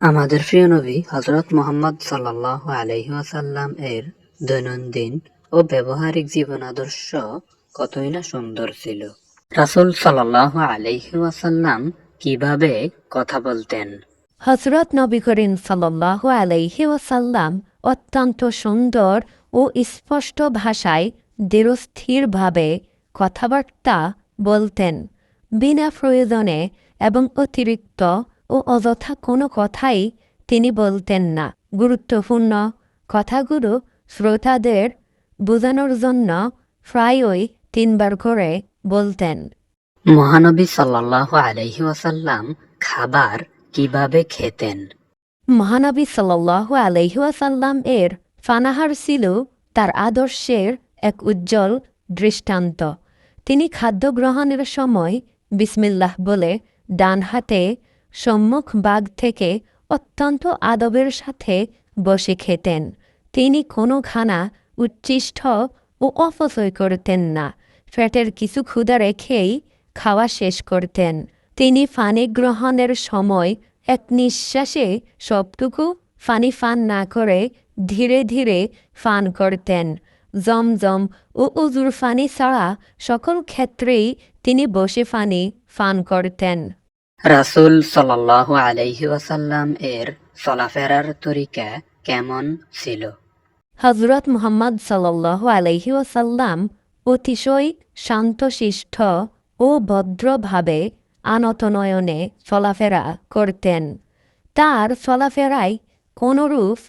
আমাদের প্রিয় নবী হযরত মুহাম্মদ সাল্লাল্লাহু আলাইহি ওয়াসাল্লাম এর দৈনন্দিন ও ব্যবহারিক জীবন আদর্শ কতই না সুন্দর ছিল। রাসূল সাল্লাল্লাহু আলাইহি ওয়াসাল্লাম কিভাবে কথা বলতেন? হযরত নবী করিম সাল্লাল্লাহু আলাইহি ওয়াসাল্লাম অত্যন্ত সুন্দর ও স্পষ্ট ভাষায় দৃঢ়স্থিরভাবে কথাবার্তা বলতেন। বিনা প্রয়োজনে এবং অতিরিক্ত ও অযথা কোনো কথাই তিনি বলতেন না। গুরুত্বপূর্ণ কথাগুলো শ্রোতাদের বোঝানোর জন্য প্রায়ই ৩ বার করে বলতেন। মহানবী সাল্লাল্লাহু আলাইহি ওয়াসাল্লাম খাবার কিভাবে খেতেন? মহানবী সাল্লাল্লাহু আলাইহি ওয়াসাল্লাম এর পানাহার ছিল তার আদর্শের এক উজ্জ্বল দৃষ্টান্ত। তিনি খাদ্য গ্রহণের সময় বিসমিল্লাহ বলে ডান হাতে সম্মুখ ভাগ থেকে অত্যন্ত আদবের সাথে বসে খেতেন। তিনি কোনো খানা উচ্ছিষ্ট ও অপচয় করতেন না। পেটের কিছু ক্ষুধা রেখেই খাওয়া শেষ করতেন। তিনি পানি গ্রহণের সময় এক নিঃশ্বাসে সবটুকু পানি পান না করে ধীরে ধীরে পান করতেন। জমজম ও উজুর পানি ছাড়া সকল ক্ষেত্রেই তিনি বসে পানি পান করতেন। রাসূল সাল্লাল্লাহু আলাইহি ওয়াসাল্লাম এর চলাফেরার তরিকা কেমন ছিল? হযরত মুহাম্মদ সাল্লাল্লাহু আলাইহি ওয়াসাল্লাম অতিশয় শান্তশিষ্ট ও ভদ্রভাবে আনতনয়নে চলাফেরা করতেন। তার চলাফেরায় কোনরূপ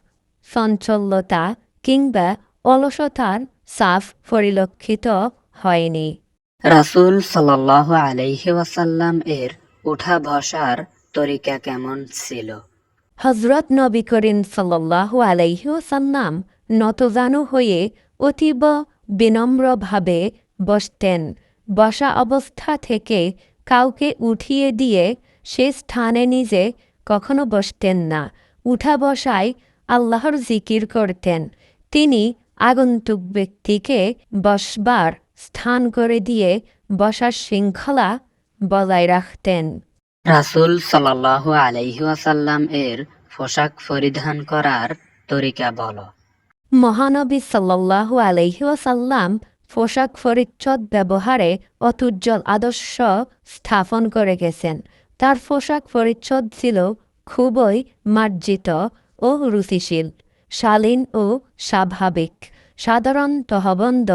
চঞ্চলতা কিংবা অলসতার ছাপ পরিলক্ষিত হয়নি। রাসূল সাল্লাল্লাহু আলাইহি ওয়াসাল্লাম এর উঠা বসার তরিকা কেমন ছিল? হযরত নবী করিম সাল্লাল্লাহু আলাইহি ওয়াসাল্লাম নতজানু হয়ে অতীব বিনম্রভাবে বসতেন। বসা অবস্থা থেকে কাউকে উঠিয়ে দিয়ে সে স্থানে নিজে কখনো বসতেন না। উঠা বসায় আল্লাহর জিকির করতেন। তিনি আগন্তুক ব্যক্তিকে বসবার স্থান করে দিয়ে বসার শৃঙ্খলা বজায় রাখতেন। রাসূল সাল্লাল্লাহু আলাইহি ওয়াসাল্লাম এর পোশাক পরিধান করার তরিকা বলো। মহানবী সাল্লাল্লাহু আলাইহি ওয়াসাল্লাম পোশাক পরিচ্ছদ ব্যবহারে অতুজ্জ্বল আদর্শ স্থাপন করে গেছেন। তার পোশাক পরিচ্ছদ ছিল খুবই মার্জিত ও রুচিশীল, শালীন ও স্বাভাবিক। সাধারণ তহবন্দ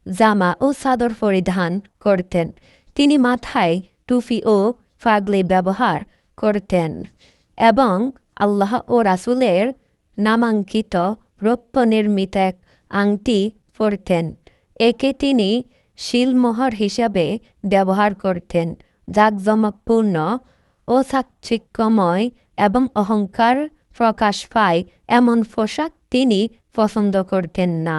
জামা ও চাদর পরিধান করতেন। তিনি মাথায় টুপি ও পাগড়ি ব্যবহার করতেন এবং আল্লাহ ও রাসূলের নামাঙ্কিত রৌপ্য নির্মিত এক আংটি পরতেন। একে তিনি শিলমোহর হিসাবে ব্যবহার করতেন। জাঁকজমকপূর্ণ ও চাকচিক্যময় এবং অহংকার প্রকাশ পায় এমন পোশাক তিনি পছন্দ করতেন না।